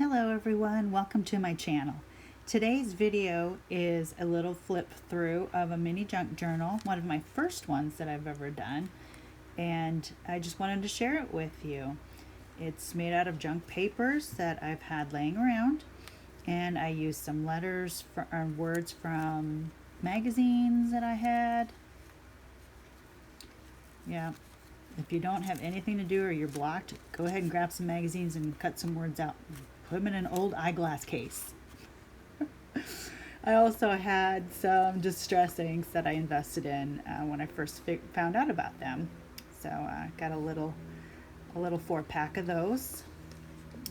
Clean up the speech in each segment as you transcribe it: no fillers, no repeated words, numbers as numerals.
Hello everyone, welcome to my channel. Today's video is a little flip through of a mini junk journal, one of my first ones that I've ever done, and I just wanted to share it with you. It's made out of junk papers that I've had laying around, and I used some letters or words from magazines that I had. Yeah, if you don't have anything to do or you're blocked, go ahead and grab some magazines and cut some words out. Put them in an old eyeglass case. I also had some distress inks that I invested in when I first found out about them. So I got a little 4-pack of those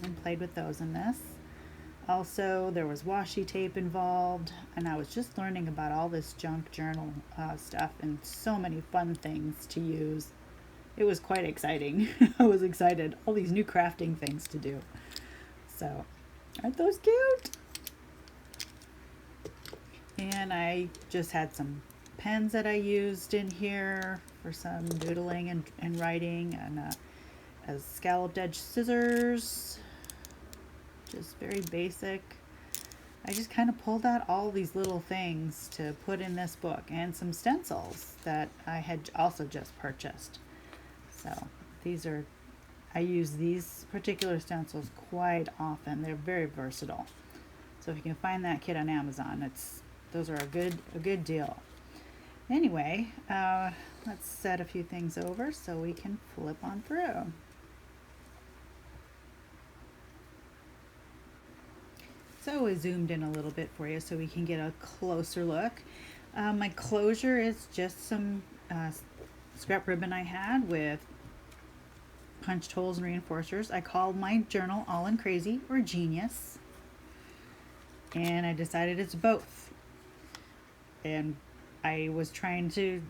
and played with those in this. Also, there was washi tape involved, and I was just learning about all this junk journal stuff and so many fun things to use. It was quite exciting. I was excited. All these new crafting things to do. So, aren't those cute? And I just had some pens that I used in here for some doodling and writing, and a scalloped edge scissors, just very basic. I just kind of pulled out all these little things to put in this book, and some stencils that I had also just purchased. So I use these particular stencils quite often. They're very versatile. So if you can find that kit on Amazon, those are a good deal. Anyway, let's set a few things over so we can flip on through. So I zoomed in a little bit for you so we can get a closer look. My closure is just some scrap ribbon I had with punched holes and reinforcers. I called my journal All in Crazy or Genius, and I decided it's both. And I was trying to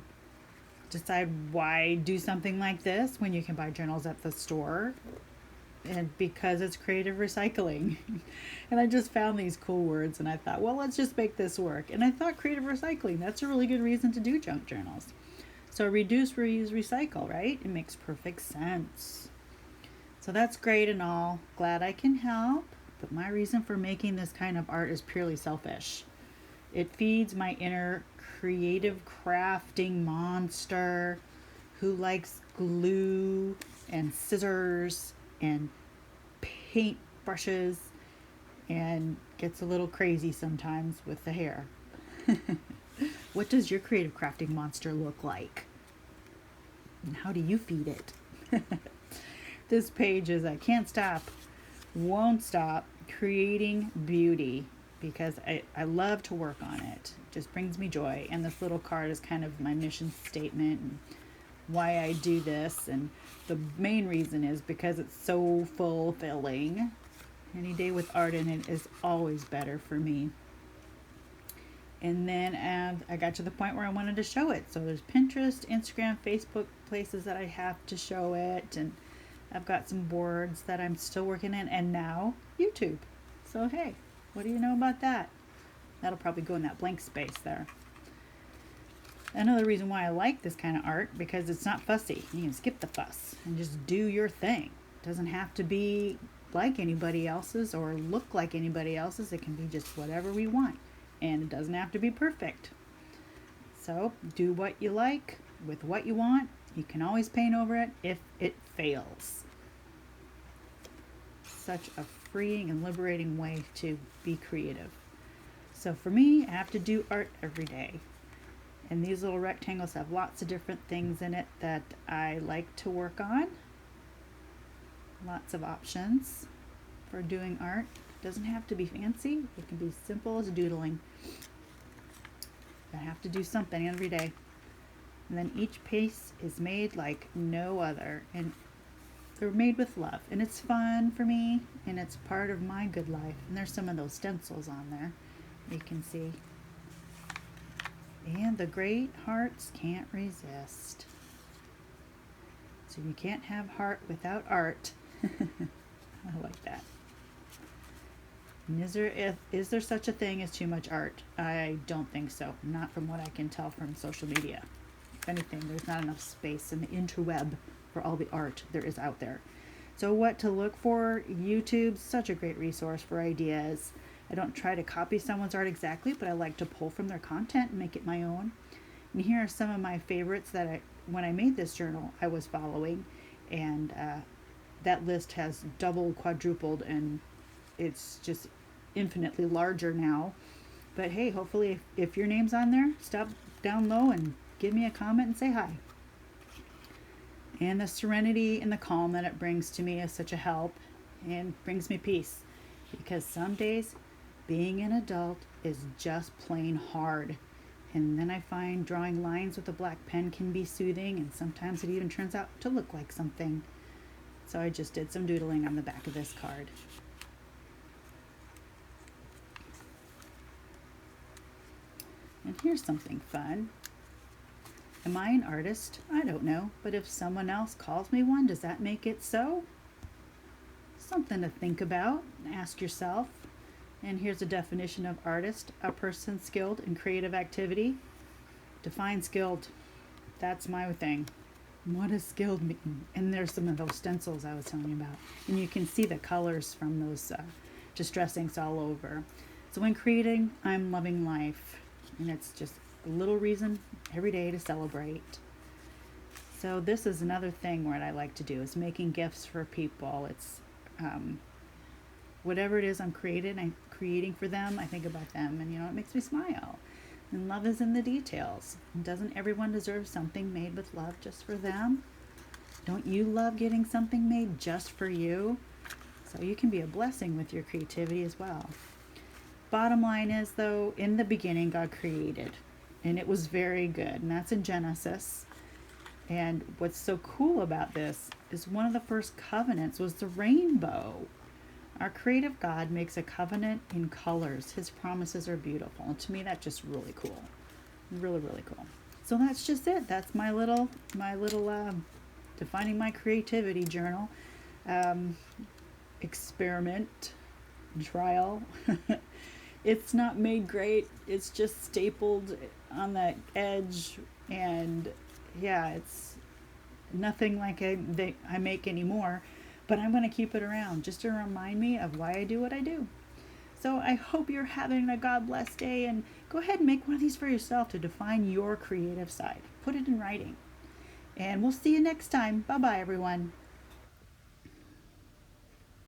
decide why do something like this when you can buy journals at the store, and because it's creative recycling. And I just found these cool words and I thought, well, let's just make this work. And I thought creative recycling, that's a really good reason to do junk journals. So reduce, reuse, recycle, right? It makes perfect sense. So that's great and all. Glad I can help. But my reason for making this kind of art is purely selfish. It feeds my inner creative crafting monster who likes glue and scissors and paint brushes and gets a little crazy sometimes with the hair. What does your creative crafting monster look like? And how do you feed it? This page is I can't stop, won't stop creating beauty because I love to work on it. It just brings me joy. And this little card is kind of my mission statement and why I do this. And the main reason is because it's so fulfilling. Any day with art in it is always better for me. And then I got to the point where I wanted to show it. So there's Pinterest, Instagram, Facebook, places that I have to show it. And I've got some boards that I'm still working in. And now YouTube. So hey, what do you know about that? That'll probably go in that blank space there. Another reason why I like this kind of art, because it's not fussy. You can skip the fuss and just do your thing. It doesn't have to be like anybody else's or look like anybody else's. It can be just whatever we want. And it doesn't have to be perfect. So do what you like with what you want. You can always paint over it if it fails. Such a freeing and liberating way to be creative. So for me, I have to do art every day. And these little rectangles have lots of different things in it that I like to work on. Lots of options for doing art. It doesn't have to be fancy. It can be simple as doodling. I have to do something every day. And then each piece is made like no other. And they're made with love. And it's fun for me. And it's part of my good life. And there's some of those stencils on there. You can see. And the great hearts can't resist. So you can't have heart without art. I like that. And is there such a thing as too much art? I don't think so. Not from what I can tell from social media. If anything, there's not enough space in the interweb for all the art there is out there. So, what to look for? YouTube's such a great resource for ideas. I don't try to copy someone's art exactly, but I like to pull from their content and make it my own. And here are some of my favorites that when I made this journal, I was following, and that list has doubled, quadrupled, and it's just infinitely larger now. But hey, hopefully, if your name's on there, stop down low and give me a comment and say hi. And the serenity and the calm that it brings to me is such a help and brings me peace, because some days being an adult is just plain hard. And then I find drawing lines with a black pen can be soothing, and sometimes it even turns out to look like something. So I just did some doodling on the back of this card. And here's something fun. Am I an artist? I don't know, but if someone else calls me one, does that make it so? Something to think about. Ask yourself. And here's a definition of artist: a person skilled in creative activity. Define skilled. That's my thing. What does skilled mean? And there's some of those stencils I was telling you about. And you can see the colors from those distressings all over. So when creating, I'm loving life. And it's just a little reason every day to celebrate. So this is another thing what I like to do is making gifts for people. It's whatever it is I'm creating for them, I think about them, and it makes me smile. And love is in the details. And doesn't everyone deserve something made with love just for them? Don't you love getting something made just for you? So you can be a blessing with your creativity as well. Bottom line is, though, in the beginning, God created, and it was very good. And that's in Genesis. And what's so cool about this is one of the first covenants was the rainbow. Our creative God makes a covenant in colors. His promises are beautiful. And to me, that's just really cool. Really, really cool. So that's just it. That's my little defining my creativity journal. Experiment, trial. It's not made great. It's just stapled on that edge. And yeah, it's nothing like I make anymore. But I'm going to keep it around just to remind me of why I do what I do. So I hope you're having a God blessed day, and go ahead and make one of these for yourself to define your creative side. Put it in writing. And we'll see you next time. Bye-bye, everyone.